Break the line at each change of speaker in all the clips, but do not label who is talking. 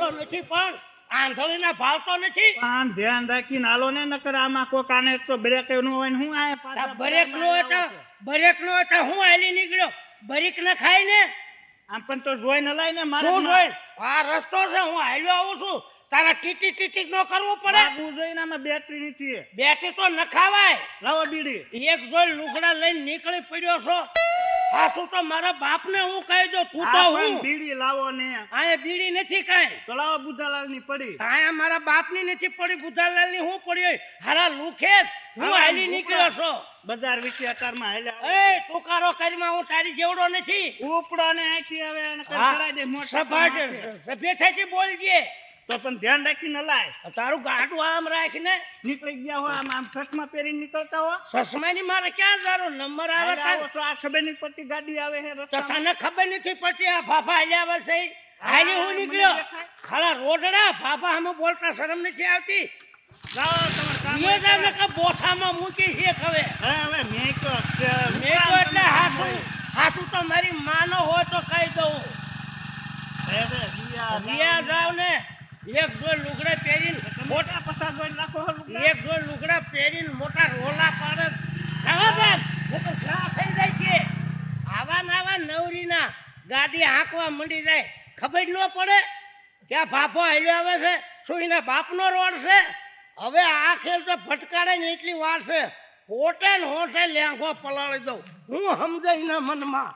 તો નથી પણ આંધળીના ભાવ તો નથી.
આમ ધ્યાન રાખીને હાલો ને, નકર આમાં કોઈ કાને તો બ્રેક નો હોય ને હું આ પાછા
બ્રેક નો હતા હું હાલી નીકળ્યો. બ્રેક ન ખાય ને
આમ પણ તો જોઈ ન લાય ને મારે
શું જોઈ? આ રસ્તો છે, હું હાલ્યો આવું છું. તારા ટીટી ટીટી ન કરવું પડે.
બાબુ જોઈને આમાં બેટરી નથી.
બેટી તો ન ખાવાય.
લાવો બીડી.
એક જોઈ લુગડા લઈને નીકળી પડ્યો છો. આ શું તો મારા બાપને હું કહી દઉં, તું તો હું
બીડી લાવો ને.
આ બીડી નથી કાંઈ.
તો લાવો બુધાલાલ ની પડી.
આ મારા બાપની નથી પડી, બુધાલાલ ની હું પડી. હારા લુખે હું હાલી નીકળ્યો છો.
બજાર વિશે અતારમાં હાલ્યા.
એ ટુકારો કરીમાં હું તારી જેવડો નથી.
ઉપડો ને આખી હવે અને કરાઈ દે મોટા
સભ્ય થઈ બોલજે.
તો પણ ધ્યાન રાખીને લાય.
તારું ગાડું આમ રાખીને
નીકળી ગયા હો, આમ ચશ્મા પહેરીને નીકળતા હો.
ચશ્માની મારે ક્યાં જારો નંબર આવે
તો આ ખબર નહીં પડતી ગાડી આવે હે
તો તને ખબર નથી પડતી. આ ભાભા હાલ્યા આવે છે, હાલી હું નીકળ્યો. હાલા રોડડા ભાભા અમે બોલતા શરમ નથી આવતી. બોઠામાં મૂકી છે હવે.
હવે મેં તો
એટલે હાથું તો મારી માનો હોય તો કહી દઉં. રિયા જાવ ને, એક જો લુગડા પહેરીને મોટા પસાર જોઈને રાખો. એક જો લુગડા પહેરીને મોટા રોલા પાડે થઈ જાય છે. આવા નાવા નવરીના ગાડી હાંકવા મંડી જાય, ખબર ન પડે કે આ ભાભો હાલ્યો આવે છે. શું એના બાપનો રોડ છે? હવે આ ખેલ તો ફટકારે ને એટલી વાર છે. હોટે ને હોટે લેંઘો પલાળી દઉં હું સમજાય એના મનમાં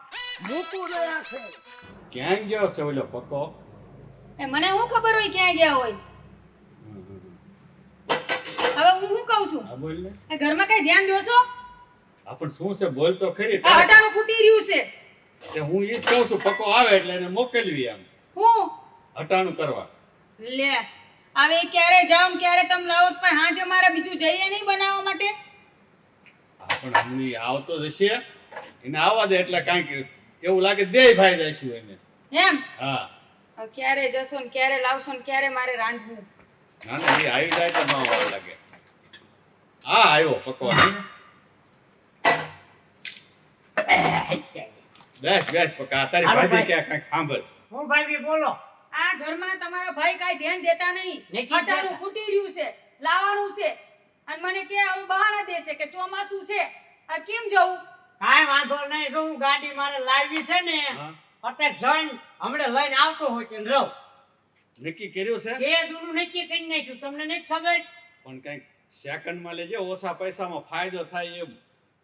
મૂકું રહ્યા છે.
ક્યાં ગયો છે ઓલો પક્કો?
એ મને શું ખબર હોય ક્યાં ગયા હોય? હવે હું શું કહું છું?
હા બોલ ને.
એ ઘરમાં કઈ ધ્યાન દો છો?
આપણ શું છે બોલ તો ખરી.
આ હટાણું ફૂટી રહ્યું છે.
તે હું ઈ જ કહું છું, પક્કો આવે એટલે એને મોકલવી આમ
હું
હટાણું કરવા.
લે હવે ક્યારે જાવ ને ક્યારે તમે લાવો તો પણ હાજે મારે બીજું જઈએ નહીં બનાવવા માટે.
પણ હમણી આવતો જશે, એને આવવા દે એટલે કાંઈક એવું લાગે બેય ભાઈ જઈશું એને.
એમ?
હા.
હવે ક્યારે જશો ને ક્યારે લાવશો ને ક્યારે મારે રાંધવું?
ના ના એ આવી જાય તો ન વાર લાગે. હા આવ્યો પક્કો. બેસ બેસ પક્કા. તારી ભાભી ક્યાં કાંઈક સાંભળ.
હું ભાઈ બોલો.
આ ઘરમાં તમારા ભાઈ કાઈ ધ્યાન દેતા નહીં. હટાણું ફૂટી રહ્યું છે, લાવવાનું છે અને મને કે હવે બહાના દેશે કે ચોમાસું છે. આ કેમ જવું?
કાંઈ વાંધો નહીં. જો હું ગાડી મારે લાવી છે ને, અત્યારે જઈને હમણે લઈને આવતો હોય કે રહો.
નક્કી કર્યું છે?
એ દૂરનું નક્કી કરી નાખ્યું. તમને નથી ખબર?
પણ કંઈક સેકન્ડમાં લેજે, ઓછા પૈસામાં ફાયદો થાય એમ.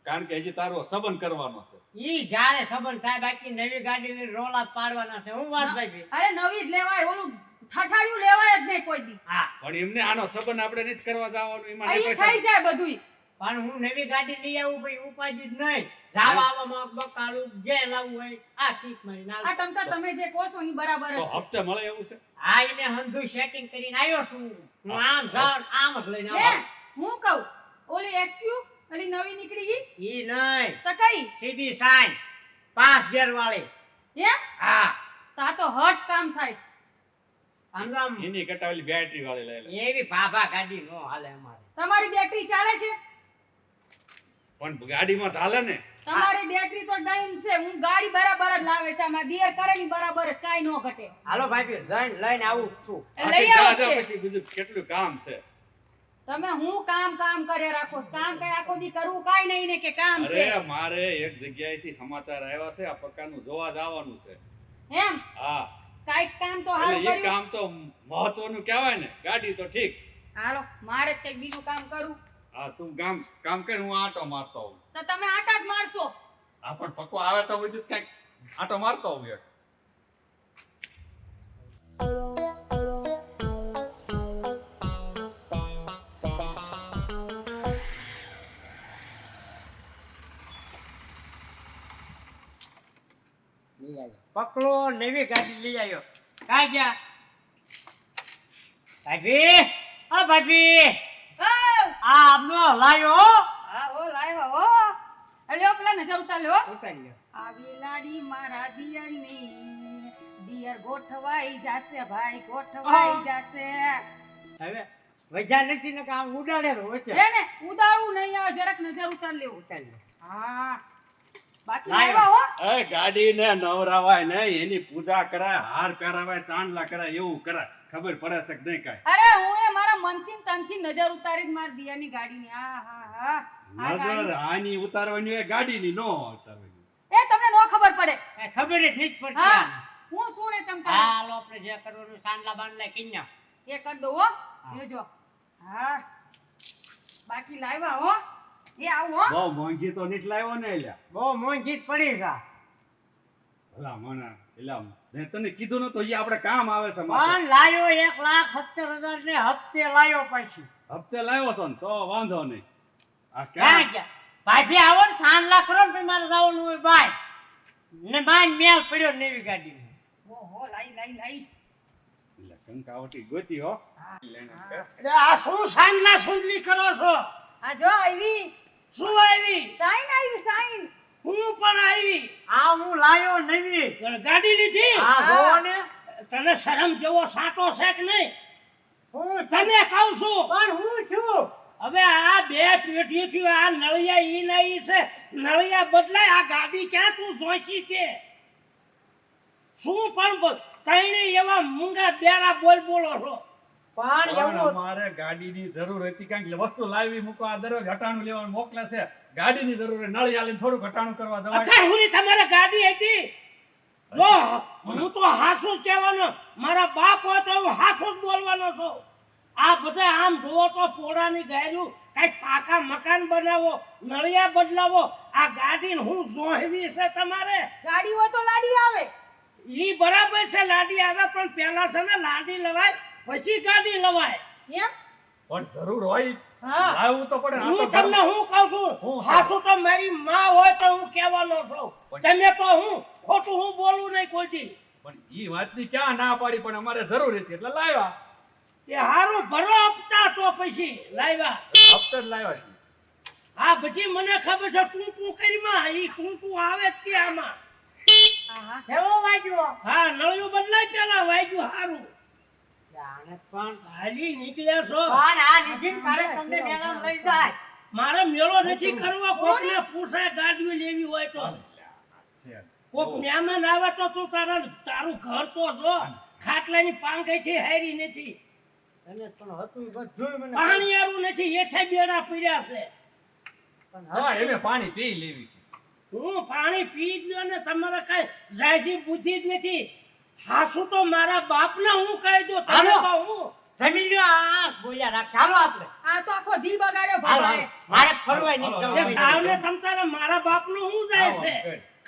કારણ કે હજી તારો સંબંધ કરવાનો છે.
ઈ જ્યારે સંબંધ થાય, બાકી નવી ગાડી લઈને રોલા પાડવાના છે. હું વાત ભાઈ.
અરે નવી જ લેવાય, ઓલું ઠઠાડ્યું લેવાય જ નહીં કોઈ દી.
હા પણ એમને આનો સંબંધ આપણે નથી કરવા જવાનું. એમાં
અહીં થઈ જાય બધુંય.
પણ હું નવી ગાડી લઈ આવું ભાઈ, ઉપાજી જ નહીં. જાવા આવવામાં બકાલું જે લાવવું હોય આ કીક મારી નાલ.
આ તમતા તમે જે કહો છો ની બરાબર
તો
જ.
હપ્તે મળે એવું છે?
હા એને હંધુ સેટિંગ કરીને આવ્યો છું. હું આમ જાણ આમ જ લઈને
લે
આવું.
હું કહું ઓલી એક્ટિવ ઓલી નવી નીકળી ગઈ
ઈ નહીં,
તો કઈ
સીધી સાઈન 5 ગેર વાળી.
હે?
હા
તા તો હટ કામ થાય.
આમ
એની કટાવેલી બેટરી વાળી લઈ લે.
એવી ભાભા ગાડી નો હાલે અમારે.
તમારી બેટરી ચાલે છે?
પણ ગાડીમાં ચાલે ને.
તમારી બેટરી તો ડાઉન છે. હું ગાડી બરાબર જ લાવે છે. આમાં દિયર કરે ની બરાબર જ કાઈ નો ઘટે.
હાલો ભાઈ જઈને લઈને આવું છું.
લઈ
જા,
આવો
જા,
કે.
પછી બીજું કેટલું કામ છે.
તમે હું કામ કરે રાખો. કામ કઈ આખો દી કરવું કાઈ નહીં ને કે કામ છે.
અરે મારે એક જગ્યાએથી સમાચાર આવ્યા છે, આ પ્રકારનું જોવા જવાનું છે.
એમ?
હા
કાઈક કામ તો
એટલે
હારું
એ
કર્યું.
કામ તો મહત્વનું કહેવાય ને. ગાડી તો ઠીક.
હાલો મારે કઈક બીજું કામ કરું.
હા તું કામ કર, હું આટો મારતો હોઉં.
તો તમે આટા જ મારશો.
હા પણ પક્કો આવે તો બધું કઈક આટો મારતો હોઉં યાર.
પકડો નવી ગાડી લઈ આવ્યો. કાઈ ગયા ભાભી? ઓ ભાભી આ આપનો લાયો.
હા ઓ લાવ્યા હો. અલ્યો પેલા નજર ઉતાર લ્યો.
ઉતારી લ્યો.
આવી લાડી મારા દિયરની દિયર ગોઠવાઈ જાશે ભાઈ ગોઠવાઈ જાશે.
હવે વજા નથી ને કામ ઉડાડે રોચે.
હે ને ઉડાડું નહીં આવે જરાક નજર ઉતાર લેવું.
ઉતારી લ્યો.
હા બાકી
લાવ્યો.
લાવ્યા હો.
એ ગાડીને નવરાવાય નહીં, એની પૂજા કરાય, હાર પહેરાવાય, ચાંદલા કરાય, એવું કરાય. ખબર પડે છે કે નહીં કાંઈ?
અરે હું એ મારા મનથી ને તનથી નજર ઉતારી જ મારી દિયાની ગાડીની આ હા હા આ
નજર
ગાડી
આની ઉતારવાની હોય, ગાડીની નો ઉતારવાની.
એ તમને નો ખબર પડે
ખબર જ નથી પડતી
હા
આને.
હું શું ને તમ
હા હાલો આપણે જે કરવાનું સાંડલા બાંડલા કિન્યા
એ કરી દો હો લેજો હા બાકી લાવ્યા હો એ આવું હો
બહુ મોંઘી તો નીટ લાવ્યો ને એલા.
બહુ મોંઘી જ પડી છે
ભલા મને એલા મેં તને કીધું નતું એ આપણે કામ આવે છે માથે.
પણ લાયો 1,70,000 ને હપ્તે લાયો પછી
હપ્તે લાવ્યો છો ને તો વાંધો નહીં. આ
ક્યાં
ક્યાં
ગયા ભાભી આવો ને સાંડલા કરો ને પછી મારે જવાનું હોય બાય ને માન મેલ પડ્યો નવી ગાડી
ઓહો લાઈ
એલા કંકાવટી ગોતી હો. લઈને કે.
એટલે આ શું સાંજના સુંદરી કરો છો?
આ જો આવી
શું આવી?
સાઈન
હું પણ આવી.
આ હું લાયો નવી
ગાડી લીધી?
આ જોવો ને
તને શરમ જેવો સાટો છે કે નહીં?
હું
તને કહું છું
પણ હું છું
હવે આ બે પેઢીથી આ નળિયા ઈ ના ઈ છે, નળિયા બદલાય. આ ગાડી ક્યાં તું જોઈશી છે? શું પણ તઈને એવા મૂંગા બેરા બોલો છો?
પણ
પણ
એવું
અમારે ગાડીની જરૂર હતી કાંઈક વસ્તુ લાવી મૂકો. આ દરરોજ હટાણું લેવાનું મોકલે છે. ગાડીની જરૂર હોય, નળી આલીને થોડું ઘટાણું કરવા દવાય.
અત્યાર સુધી તમારે ગાડી હતી? જો હું તો હાસુ જ કહેવાનો, મારા બાપ હોય તો હું હાસુ જ બોલવાનો છું. આ બધા આમ જોવો તો પોળાની ગાયલું કઈક પાકા મકાન બનાવો, નળિયા બદલાવો. આ ગાડી હું જોહવી છે તમારે?
ગાડી હોય તો લાડી આવે
ઈ બરાબર છે, લાડી આવે, પણ પેલા છે ને લાડી લવાય પછી ગાડી લવાય.
એમ
પણ જરૂર હોય
હા
લાવવું તો પડે. આ તો
હું તમને હું કહું છું,
હું
હાસુ તો મારી માં હોય તો હું કહેવાનો છું. તમે તો હું ખોટું હું બોલું નહીં કોઈ દી.
પણ ઈ વાતની ક્યાં ના પાડી, પણ અમારે જરૂર હતી એટલે લાવ્યા.
એ હારું ભરો આપતા તો પછી લાવ્યા.
હપ્તે જ લાવ્યા છીએ.
આ બધી મને ખબર છે. તું કરીમાં ઈ તું આવે જ તે આમાં.
આહા
કેવો વાગ્યો
હા નળિયું બદલાય પેલા વાગ્યું હારું.
જાણે પણ
હાલી નીકળ્યા છો.
પણ આ લીધી ને તારે તમને મેળામાં લઈ જાય
મારે મેળો નથી કરવો. કોકને પૂછાય ગાડીઓ લેવી હોય તો. કોક મહેમાન આવે તો તું તારું ઘર તો જો. ખાટલાની પાંગઈથી હારી નથી,
તને પણ હતું ઈ બધુંય મને
પાણી આરું નથી, એઠે બેડા પીડ્યા છે.
પણ
હા એને પાણી પી લેવી છે.
હું પાણી પી જ લ્યો ને, તમારે કઈ જાયજી બુદ્ધિ જ નથી. હાસુ તો મારા બાપને હું કહી દઉં, તમે
હાલો.
તો હું
જમી લ્યો આ બોલ્યા રાખ ચાલો આપણે
આ તો આખો દી બગાડ્યો
હાલો
ભાઈ
મારે ફરવાય
હાલો,
નહીં
એ સાવને તમ તારે મારા બાપનું હું જાય છે?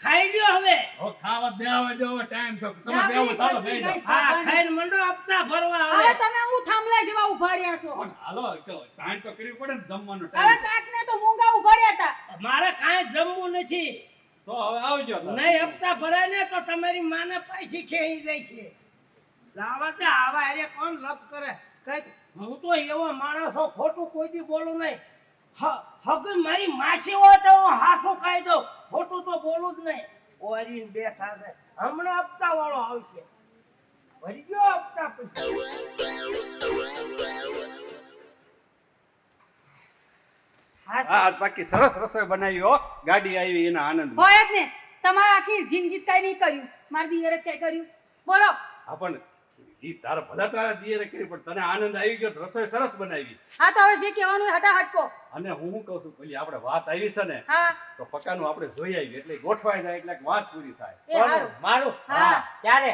ખાઈ લ્યો હવે.
હવે ખાવા બેહવા જો, હવે ટાઈમ થયો. તમે બેહો ચાલો બેહી જાઓ.
હા ખાઈને મંડો આપતા ભરવા
હવે
હવે.
તમે હું થાંભલા જેવા ઉભા રહ્યા છો
પણ હાલો તો ટાઈમ તો કરવી પડે ને જમવાનો
હવે
ટાઈમ.
કાકને તો મૂંગા ઉભા રહ્યા હતા
મારે કાંઈ જમવું નથી.
તો હવે આવજો તારે.
નહીં હપ્તા ભરાય ને તો તમારી માને પાછી ખેણી જાય છે. લાવા દે આવા હારે કોણ લપ કરે? કઈક હું તો એવો માણસ છું, ખોટું કોઈ દી બોલું નહીં. હગ મારી માસી હોય તો હું હાસું કહી દઉં, ખોટું તો બોલું જ નહીં. ઓરીને બેઠા છે, હમણાં હપ્તા વાળો આવશે. ભરી ગયો હપ્તા પછી.
હા બાકી સરસ રસોઈ બનાવી હો. ગાડી આવી એના આનંદ.
હોય જ ને તમારે આખી જિંદગી કઈ નહીં કર્યું મારી દિયરે કઈ કર્યું બોલો
હા પણ ઈ તારા ભલા તારા દિયરે કરી, પણ તને આનંદ આવી ગયો તો રસોઈ સરસ બનાવી.
હા તો હવે જે કહેવાનું હોય હટાહટ કહો
અને હું શું કહું છું, પેલી આપણે વાત આવી છે ને
હા
તો પકાનું આપણે જોઈ આવી એટલે ગોઠવાઈ જાય એટલે વાત પૂરી થાય.
એ હારું
મારું
હા
ત્યારે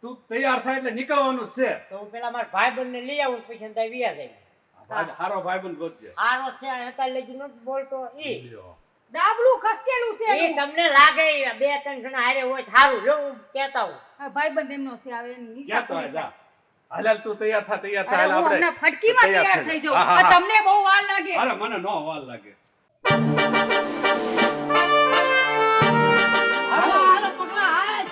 તું તૈયાર થાય એટલે નીકળવાનું જ છે.
તો હું પેલા મારા ભાઈબંધને લઈ આવું પછી અંદર વિયા જાય
હારો ભાઈબંધ ગોતજે.
આનો છે હતા લગી નથી બોલતો ઈ
લ્યો.
ડાબલું ખસકેલું છે
ઈ
એનું.
તમને લાગે ઈ બે ત્રણ જણા હારે હોય તો સારું જો હું કહેતા હું
હા, ભાઈબંધ એમનો છે આવે એની નિશા
ક્યાં તો
પૂરી
જા.
થાય.
હાલ તું તૈયાર થા તૈયાર થા.
અરે
હાલ
હું
આપણે
હમણાં ફટકીમાં તૈયાર થઈ જાઉં
હા, હા,
આ
હા.
તમને બહુ વાર લાગે
અરે મને નો વાલ લાગે.
હાલો, હાલો, પગલા, હાલ.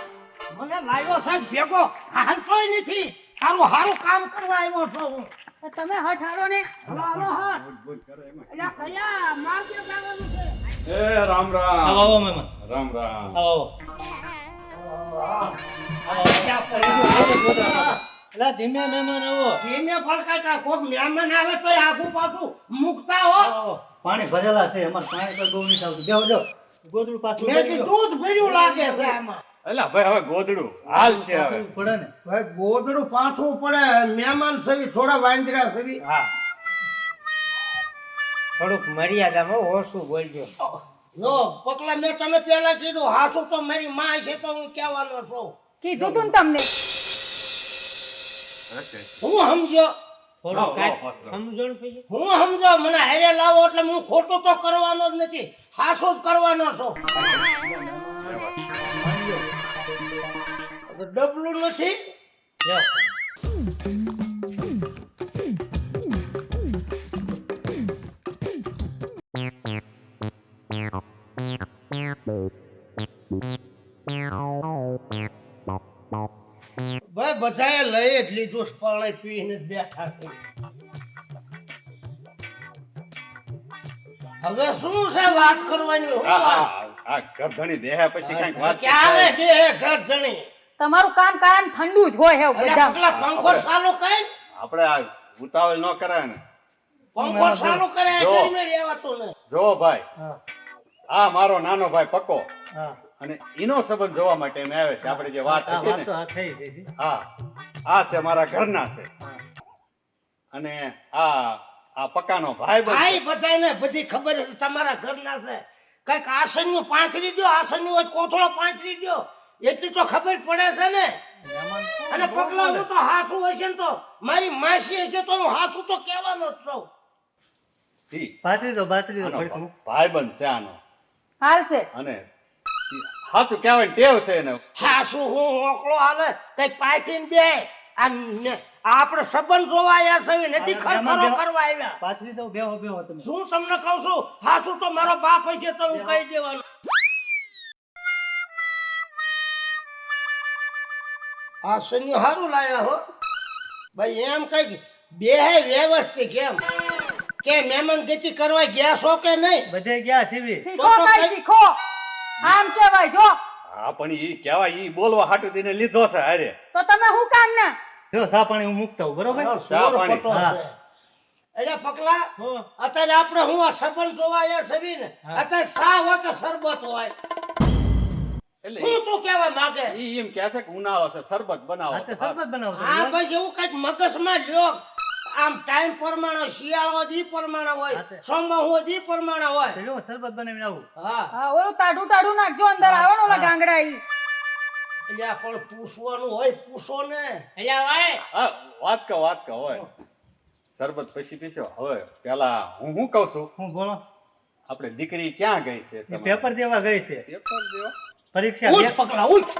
મને લાવ્યો સાહેબ ભેગો હાલતોય નથી. તારું હારું કામ કરવા આવ્યો છો હું.
તો તમે હઠ હાલો ને
હાલો, હાલો, હા.
બોલ, બોલ કરે એમાં.
અલ્યા, કયા માર્ગે જવાનું છે?
એ રામ રામ.
આવો મહેમાન
રામ રામ.
આવો
ક્યાં પડી ગયો?
એટલે ધીમે મહેમાન આવો
ધીમે ફડકાતા કોક મહેમાન આવે તોય આખું પાછું મુકતા હો.
આવો. પાણી ભરેલા છે અમારે પાણી તો બહુ નથી આવતું બેહો જો ગોદડું પાછું
મેં
ભરી
કીધું
લો.
દૂધ ભર્યું લાગે છે આમાં.
એટલે ભાઈ હવે ગોદડું હાલ છે હવે
પડે ને
ભાઈ ગોદડું પાથવું પડે મહેમાન સવી થોડા વાંદરા સવી
હા થોડુંક મર્યાદામાં ઓછું બોલજો
જો પકલા મેં તને પેલા કીધું હાસુ તો મારી માં છે તો હું કહેવાનો છું
કીધું તું ને તમને
હું સમજો
થોડું
લાવો,
કાંઈક
લાવો, લાવો.
સમજણ થઈ
હું સમજો મને હારે લાવો એટલે હું ખોટું તો કરવાનો જ નથી હાસુ જ કરવાનો છું હવે ડબલું નથી
જાઓ.
ભાઈ બધાએ લઈ જ લીધું છે, પાણી પીને જ બેઠા છે હવે શું છે વાત કરવાની હું
આ
વાત?
આ ગરધણી બેહ્યા પછી કાંઈક વાત
ક્યારે બે ઘર જણી
તમારું કામ કાયમ ઠંડુ જ હોય હે
અલ્યા
બધા
પગલા પંખો ચાલુ કર
આપણે આ ઉતાવળ ન કરાય ને
પંખો ચાલુ કરે
જો.
ગરમી રહેવાતું નહીં
જો ભાઈ
હા
આ મારો નાનો ભાઈ પક્કો
હા
અને એનો સંબંધ જોવા માટે અમે આવે છે આપણે જે વાત
આ
હતી
વાત
ને
તો આ થઈ ગઈ
હા આ છે મારા ઘરના છે અને આ પક્કાનો ભાઈ
ભાઈ બધાને બધી ખબર છે તમારા ઘરના છે કઈક આસનનું પાંચરી દો આસનનું હોય તો કોથળો પાંચરી દો એટલી તો ખબર પડે છે ને અને પગલા હું તો હાસુ હોય છે ને તો મારી માસી હશે તો હું હાસુ તો કહેવાનો જ છું
ઈ
બાતરી તો
આનો
ભડકું
ભાઈબંધ છે આનો
હાલશે
અને સાચું કહેવાય ને ટેવ છે એને
હાસુ હું ઓકળો હાલે કઈક પાટીને બે આપણે સંબંધ જોવા આવ્યા છે નથી ખરખરો કરવા આવ્યા
પાછલી તો બેહો બેહો તમે
શું તમને કહું છું હાસુ તો મારો બાપ હશે તો હું કહી દેવાનું આ સન્યું સારું લાવ્યા હો ભાઈ એમ કઈ બે વ્યવસ્થિત કેમ કે મહેમાન ગતિ કરવા ગયા છો કે નહીં
બધે ગયા સીવી
શીખો કઈ શીખો આમ કહેવાય જો
હા પણ ઈ કહેવાય ઈ બોલવા હાટુ દીને લીધો છે હારે
તો તમે હું કામ ના
જો સા પાણી હું મૂકતા હું બરોબર
ચા પાણી.
હા.
એટલે પકલા
હો.
અત્યારે આપણે હું આ સંબંધ જોવા આવ્યા છે ને અત્યારે સા હોય કે શરબત હોય
એટલે
હું તું કેવા માંગે
ઈ એમ કહે છે કે ઉનાળો છે શરબત બનાવો
હા તે શરબત બનાવતો
હા ભાઈ એવું કઈક મગજમાં લ્યો આમ ટાઈમ પ્રમાણે શિયાળો દી પ્રમાણે હોય
હા તે.
ચોમાસું દી પ્રમાણે હોય
જો શરબત બનાવીને આવું
હા
હા ઓલું તાડું તાડું નાખજો અંદર આવે ને ઓલા ગાંગડા ઈ
એટલે આ પણ પૂછવાનું હોય પૂછો ને
હા વાત કહો હોય શરબત પછી પીશો હવે પેલા હું શું કહું છું
હું બોલો
આપણે દીકરી ક્યાં ગઈ છે
એ
તમારી?
પેપર દેવા ગઈ છે
પેપર દેવા?
પરીક્ષા
ઉઠ
બે-
પકડા ઉઠ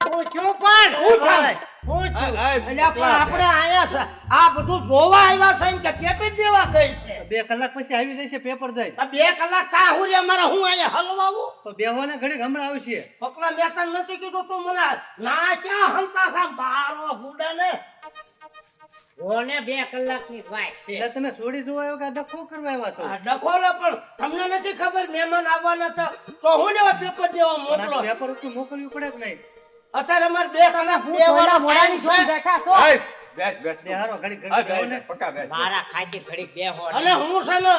હું છું પણ
ઉઠ
ભાઈ.
ઉઠ
આ- આ
એટલે આપણે આયા છે આ બધું જોવા આવ્યા છે ને કે પેપર દેવા ગઈ છે
2 કલાક પછી આવી જશે પેપર દઈ
આ 2 કલાક તા હું રે મારા હું આયા હલવાવું
તો બેહો ને ઘડીક હમણાં આવશે
પકડા મેં તને નથી કીધું તું મને ના ક્યાં હંતા સા બારો ગુડા ને
ઓને 2 કલાકની વાત છે એટલે તમે છોડી જોવા આવ્યો કે ડખો કરવા આવ્યા છો
આ ડખોલો પણ તમને નથી ખબર મહેમાન આવવાના હતા તો હું લેવા પેપર દેવા મોકલો
પેપર તો મોકલવું પડે કે નહીં
અત્યારે અમારે 2 કલાક
હું થોડા મોડાની જોઈ
દેવાના
બેઠા છો
આય, બેસ બેસ
બે હારો ઘડીક
હા,
ઘડીક બેહો
બેસ,
ને
પક્કા બેસ
મારા ખાતી ઘડીક બેહો
અને હું છે ને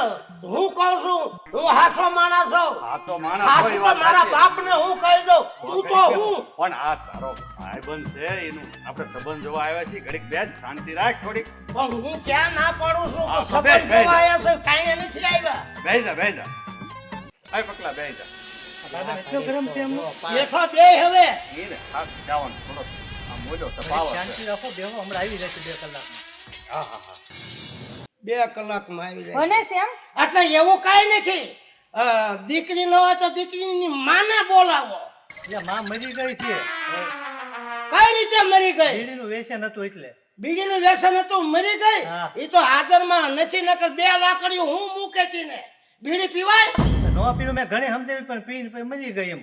હું કહું છું હું હાસો માણસ છું
આ તો માણસ
હાસુ
હોય
તો
વાત
મારા
સાચી.
બાપને હું કહી દઉં તું તો હું
પણ આ તારો ભાઈબંધ છે એનું આપણે સંબંધ જોવા આવ્યા છીએ ઘડીક બેસ શાંતિ રાખ થોડીક
પણ હું ક્યાં ના પાડું છું
હા,
તો
બેસ,
સંબંધ
બેસ.
જોવા આવ્યા છે કાંઈ નથી આવ્યા
બેસ જા આય પકલા બેસ જા
દાદા એટલો ગરમ છે એમ
બેઠો બે હવે
ઈ ને હાથ જવાનું થોડો આ મોજો છે પાવર
શાંતિ
છે
રાખો બેહો હમણાં આવી જશે 2 કલાકમાં
હા હા હા
2 કલાકમાં આવી જાય
બને છે એમ
એટલે એવું કાંઈ નથી દીકરી ન હોય તો દીકરીની માને બોલાવો
એટલે માં મરી ગઈ છે
કઈ રીતે મરી ગઈ
બીડીનું વ્યસન હતું એટલે
બીડીનું વ્યસન હતું મરી ગઈ
હા.
એ તો આદરમાં નથી નકર 2 લાકડીઓ હું મૂકેતી ને બીડી પીવાય
નો પીવું મેં ઘણી સમજાવી પણ પીને પછી મરી ગઈ એમ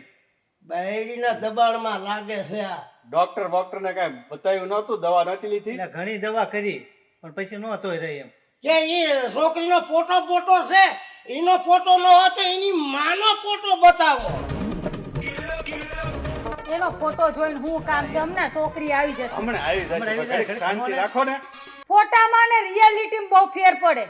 બાયડીના દબાણમાં લાગે છે આ
ડોક્ટર ને કઈ બતાવ્યું નહોતું દવા નથી લીધી
એટલે ઘણી દવા કરી પણ પછી નો તોય રહી એમ
કે એ છોકરીનો ફોટો છે એનો ફોટો ન હોય તો એની માનો ફોટો બતાવો
એનો ફોટો જોઈને હું કામ છે અમને છોકરી આવી જશે
હમણાં આવી
હમણાં આવી
જશે
જાય,
ઘડીક શાંતિ
ઘડીક
રાખો ને
ફોટામાં ને રિયાલિટીમાં બહુ ફેર પડે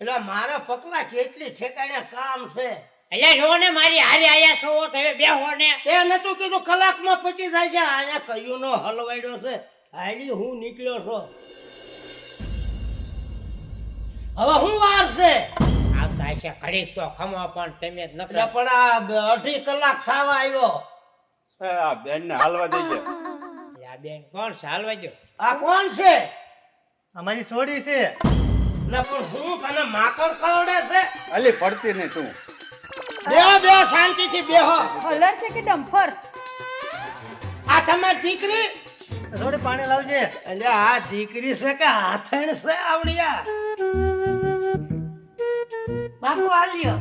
એટલે મારા પકલા કેટલી ઠેકાણે કામ છે
એટલે જો ને મારી હારે આયા છો તો હવે બેહો ને.
તે નતું કીધું કલાકમાં પચી જાય છે અહીંયા કયું નો હલવાડ્યો છે હાલી હું નીકળ્યો છો હવે હું વાર છે
આવતા હશે ઘડીક તો ખમો પણ તમે જ
એટલે
નકરા.
પણ આ 2.5 કલાક થવા આવ્યો
આ બેન ને હાલવા દેજે.
એટલે આ બેન કોણ છે? હાલવા દ્યો.
આ કોણ છે
અમારી સોડી છે.
એટલે પણ હું તને માકડ ખવડે છે
અલી પડતી નહીં તું.
બેહો બેહો શાંતિથી બેહો
હલર છે કે ડમ્ફર?
આ તમારી દીકરી
સોડી પાણી લાવજે.
એટલે આ દીકરી છે કે હાથણ છે આવડિયા
બાપુ હાલ્યો.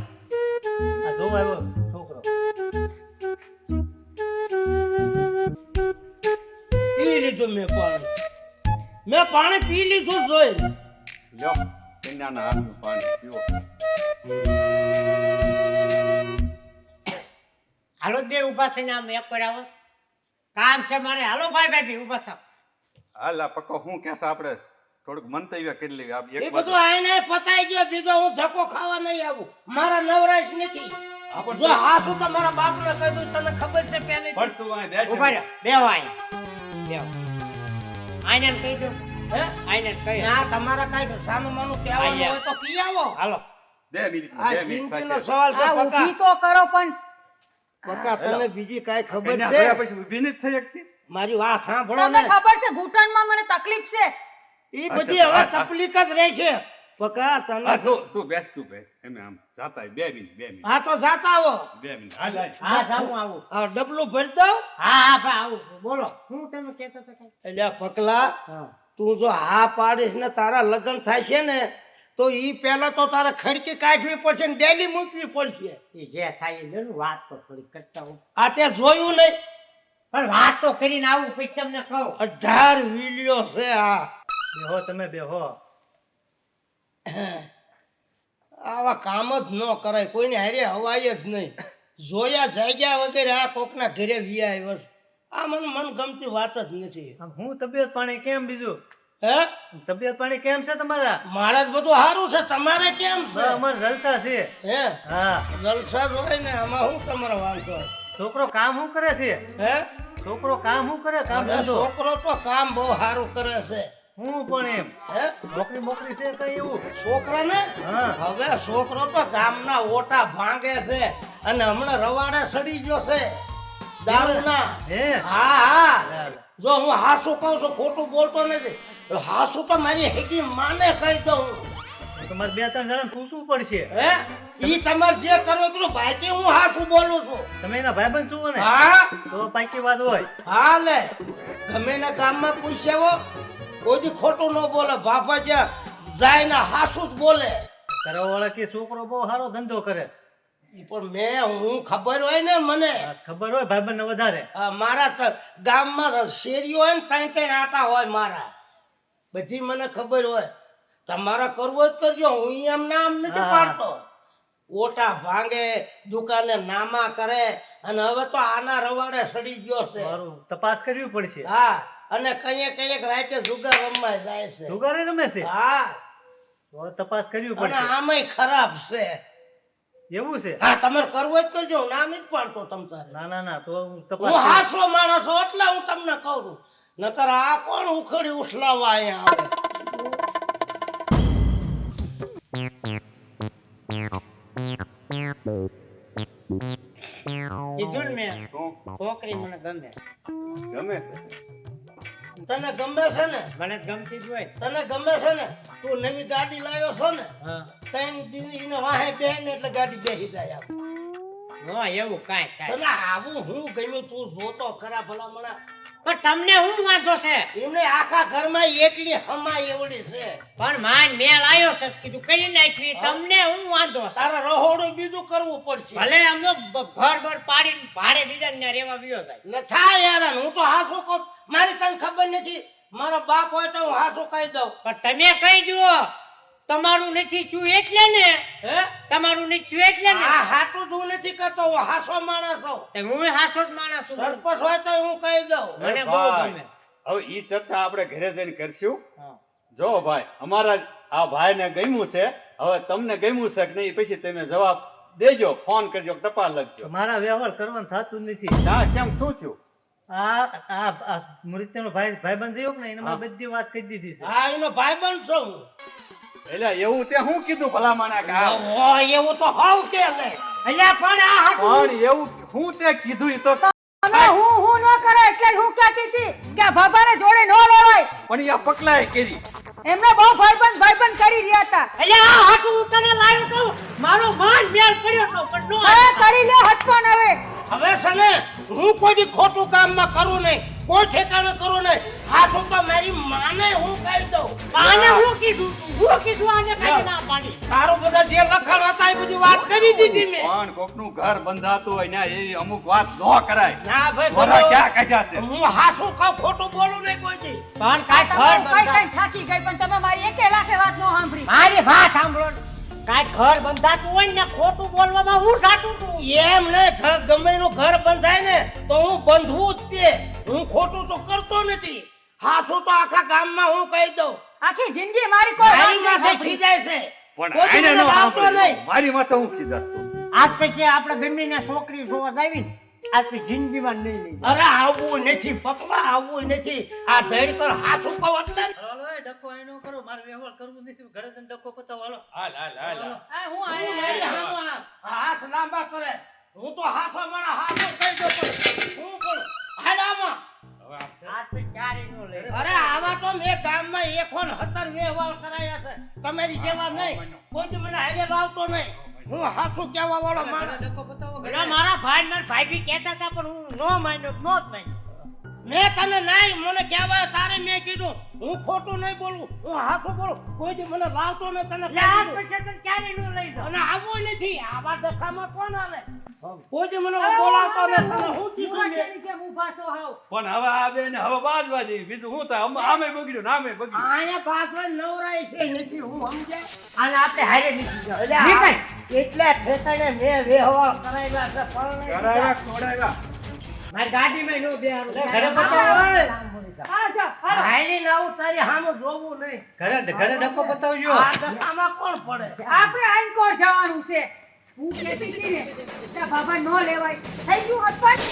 આ જો આવ્યો છોકરો.
પી લીધું મેં પાણી પી લીધું જોઈ
લ્યો કન્યાના હાથનું પાણી પીવો.
હાલો બે ઊભા થઈને આમ એક પર આવો. કામ છે મારે. હાલો ભાઈ ભાઈ ઊભા થાવ.
હાલ આ પક્કો હું કહેશે આપણે થોડુંક મંતવ્ય કરી લેવી. આપ
એ
એક
બધું આઈને પતાઈ ગયો બીજો હું ધક્કો ખાવા નહીં આવું મારા નવરાશ નથી જો હાસુ તો મારા બાપને કહી દઉં તને ખબર છે પહેલે
પણ તું આ બેસ.
ઊભા રહો. બેહો અહીંયા. બેહો. આઈને કહી દો.
હે
આઈને કહી.
ના તમારા કાંઈ સામે માનું કહેવાનું
અહીંયા.
હોય તો કી આવો
હાલો.
2 મિનિટ
આ
2 મિનિટ
જિંદગીનો
થશે.
સવાલ છે
આ
પકા
ઊભી તો કરો પણ.
પકા તને બીજી કાંઈ ખબર
કન્યા
છે
થયા પછી ઊભી નથી થઈ શકતી.
મારી વાત સાંભળો
તમને
ને
ખબર છે ઘૂંટણમાં મને તકલીફ છે.
એ બધી હવે તકલીફ જ રહે છે પકા તને
હા તું બેસ એમે આમ જાતા 2 મિનિટ
હા તો જાતા આવો
2 મિનિટ હાલ હાલ.
હા જાઉં આવું.
આ ડબલું ભરી દઉં
હા હા ભાઈ આવું. બોલો હું તમે કહેતા હતા કાંઈ?
એટલે પકલા
હા.
તું જો હા પાડીશ ને તારા લગ્ન થાય છે ને તો ઈ પહેલા તો તારે ખડકી કાઢવી પડશે ને ડેલી મૂકવી પડશે
એ જે થાય એ લ્યો ને, વાત તો થોડી કરતા હું.
આ તે જોયું નહીં
પણ વાત તો કરીને આવું પછી તમને કહું.
18 વીડિયો છે આ
બેહો તમે બેહો.
આવા કામ જ ન કરાય કોઈને હારે હવાય જ નહીં જોયા જાગ્યા વગેરે આ કોકના ઘરે વિયા આવ્યો છે. આ મને મન ગમતી વાત જ નથી
આમ હું તબિયત પાણી કેમ બીજું?
હે
તબિયત પાણી કેમ છે તમારા?
મારા જ બધું સારું છે તમારે કેમ છે
અમાર જલસા છે.
હે
હા.
જલસા જ હોય ને આમાં શું તમારો વાંધો
છોકરો કામ શું કરે છે?
હે
છોકરો કામ શું કરે? કામ
હવે
ધંધો
છોકરો તો કામ બહુ સારું કરે છે
હું પણ એમ
હે
નોકરી છે કઈ એવું?
છોકરાને
હા.
હવે છોકરો તો ગામના ઓટા ભાંગે છે અને હમણાં રવાડે સડી ગયો છે દારૂના
હે
હા હા
ચાલ.
જો હું હાસુ કહું છું ખોટું બોલતો નથી હાસુ તો મારી હેગી માને કહી દઉં
તમારે 2-3 જણા પૂછવું પડશે.
હે ઈ તમારે જે કરો એટલું ભાઈથી હું હાસુ બોલું છું
તમે એના ભાઈબંધ છો ને?
હા
તો પાકી વાત હોય.
હા લે ગમે ના ગામમાં પૂછ્યાવો કોઈ ખોટું ન બોલે બાપા જ્યાં જાય ને હાસુ જ બોલે
કરવાવાળા કે છોકરો બહુ સારો ધંધો કરે.
ઈ પણ હું ખબર હોય ને મને
આ ખબર હોય ભાઈબંધ ને વધારે.
મારા ગામમાં શેરીઓ હોય ને ત્રણ આટા હોય મારા બધી મને ખબર હોય તમારા કરવો જ કરજો હું એમ નામ નથી
હા.
પાડતો ઓટા ભાંગે દુકાને નામા કરે અને હવે તો આના રવાડે સડી ગયો છે
મારું તપાસ કરવી પડશે.
હા અને કઈક રાતે જુગાર રમવા જાય છે
જુગારે રમે છે?
હા
તો તપાસ કરવી
અને
પડશે.
આમાંય ખરાબ છે
એવું છે?
હા તમારે કરવો જ કરજો હું નામ જ પાડતો તમ તારે
ના તો હું
હું
તપાસ કરીશ.
હાસો માણસ છું એટલે હું તમને કહું છું નકર આ કોણ ઉખડી ઉઠલાવા અહીંયા આવે
કીધું ને મેં,
તું
છોકરી મને ગમે.
ગમે છે
તને ગમે છે ને
મને જ ગમતી જ હોય.
તને ગમે છે ને તું નવી ગાડી લાવ્યો છો ને
હા.
3 દી ને વાહે બેહીને એટલે ગાડી બેસી જાય આમ.
ના એવું કાંઈ કાંઈ.
તને આવું હું ગમ્યું તું જોતો ખરા ભલામણા
પણ તમને શું વાંધો છે?
એમને આખા ઘરમાં એકલી હમાય એવડી છે
પણ માન મેલ આવ્યો છે કીધું કરી નાખી. તમને શું વાંધો છે?
તારા રહોડું બીજું કરવું પડશે
ભલે આમ તો ઘર બર પાડીને ભાડે બીજા ને રેવા વિયો જાય.
ને થાય યાર હું તો હાસુ કહું મારી તને ખબર નથી મારો બાપ હોય તો હું હાસુ કહી દઉં
પણ તમે કહી જુઓ તમારું નથી થયું એટલે ને.
હે
તમારું નથી થયું એટલે ને.
આ હાટું જ હું નથી કરતો હું હાસો માણસ છું
તો હું હાસો જ માણસ છું.
સરપંચ હોય તો હું કહી દઉં
મને બહુ
ભાઈ,
ગમે.
હવે ઈ ચર્ચા આપણે ઘરે જઈને કરશું.
હા.
જો ભાઈ અમારા આ ભાઈને ગમ્યું છે હવે તમને ગમ્યું છે કે નહીં પછી તમે જવાબ દેજો, ફોન કરજો, ટપાલ લખજો.
મારા વ્યવહાર કરવાનું થતું જ નથી.
હા, કેમ શું થયું?
આ મૃત્યુનો ભાઈબંધ રહ્યો કે ને એને મારે બધી વાત કહી દીધી છે.
હા એનો ભાઈબંધ છું હું.
એટલે એવું તે શું કીધું ભલામણા કે આવ?
ઓય, એવું તો હાવ કે નહીં.
અલ્યા પણ આ હાટું
પણ એવું શું તે કીધું ઈ તો
તમે હું ન કરે એટલે હું કહેતી હતી કે આ ભાભાને જોડે ન લેવાય.
પણ ઈ આ પકલાય કરી.
એમને બહુ ભાઈબંધ કરી રહ્યા હતા.
અલ્યા આ હાટું હું તને લાવ્યો તો મારો માન મેલ પડ્યો તો પણ નો
હા કરી લે હટકોન હવે.
હવે છે ને હું કોઈ દી ખોટું કામમાં કરું નહીં, કોઈ ઠેકાણે કરું નહીં. હાથું તો મારી માને હું કહી દઉં.
આને હું કીધું આને કાઈ ના પાડી.
તારું બધા જે લખાણ હતા એ બધી વાત કરી દીધી મેં.
પણ કોકનું ઘર બંધાતું હોય ને એવી અમુક વાત ન કરાય.
ના ભાઈ
વરા
તમે-
ક્યાં કાઢ્યા છે?
હું હાસું કહું, ખોટું બોલું નહીં કોઈ દી.
પણ કાઈ
તમે
ઘર
કઈ
બંધા
કઈ થાકી ગઈ પણ તમે મારી એકે લાખે વાત ન સાંભળી.
મારી વાત સાંભળો ને. કાઈ ઘર બંધાતું હોય ને ખોટું બોલવામાં હું થાતું તું.
એમ નહીં, ગમે એનું ઘર બંધાય ને તો હું બંધવું જ છે. હું ખોટું તો કરતો નથી. હાસું તો આખા ગામમાં હું કહી દઉં.
આખી જિંદગી મારી કોઈ વાત
મારી
નહીં
માથે
સાંભળી.
ખીજાય છે.
પણ
કોઈ દી
આને
મને
ન
લાવતો
સાંભળ્યું.
નહીં.
મારી માથે હું કીધું.
આજ પછી આપણે ગમીને છોકરી જોવા જાવી ને આજ પછી જિંદગીમાં નહીં લઈ જાય.
અરે આવવું નથી પકવા, આવવું નથી. આ ધડ કર હાસું કહું એટલે જ.
હાલો એ ડખો એનો કરો, મારે વ્યવહાર કરવું નથી. ઘરે જઈને ડખો પતાવો. હાલો
હાલ હાલ હાલ હાલ.
હા, હું
હું
આયા
મારી
આયા.
હામું હાથ લાંબા કરે. હું તો હાસો મારા હાસો કહી દઉં પણ હું પણ હાડામાં.
આજ પછી ક્યારેય ન લઈ જાય.
અરે આવા તો મેં ગામમાં એકોન 17 વ્યવહાર કરાયા છે. તમારી જેવા નહીં. કોઈ દી મને હારે લાવતો નહીં. હું હાસું કહેવા વાળો
ઘરે
માણસ.
ડખો પતાવો.
પેલા મારા ભાઈ બી કહેતા હતા પણ હું નો માન્યો નો જ માન્યો.
મેં તને નાઈ મને કહેવાય તારે મેં કીધું હું ખોટું નહીં બોલું, હું હાસું બોલું. કોઈ દી મને લાવતો નહીં તને
એટલે
કહી
આજ
દીધું.
પછી તને ક્યારેય ન લઈ જાઉં.
અને આવવું નથી. આવા ડખામાં કોણ આવે? કોઈ દી મને બોલાવતો નહીં. તને હું કીધું મેં?
યુવાનીની જેમ ઊભા છો હાવ.
પણ હવે આ બેને હવે બાજવા દે. બીજું શું થાય? આમે બગડ્યું ને આમે બગડ્યું.
આયા પાછળ નવરાય છે નથી. હું સમજે
આને આપણે હારે નીકળી જાવ.
એટલે
નીકળ.
એટલા ઠેકાણે મેં વ્યવહાર કરાવ્યા છે પણ
કરાવ્યા ખોડાવ્યા.
મારી ગાડીમાં નો બેહારું.
ઘરે પતાવો.
હા જાઓ, હાલો.
હાલી ના આવું તારી સામે જોવું નહીં.
ઘરે ડખો પતાવજો.
આ ડખામાં કોણ પડે?
આપણે આઈનકોટ જવાનું છે. હું કહેતી હતી ને કે બાબા ન લેવાય. થઈ ગયું હટપટ.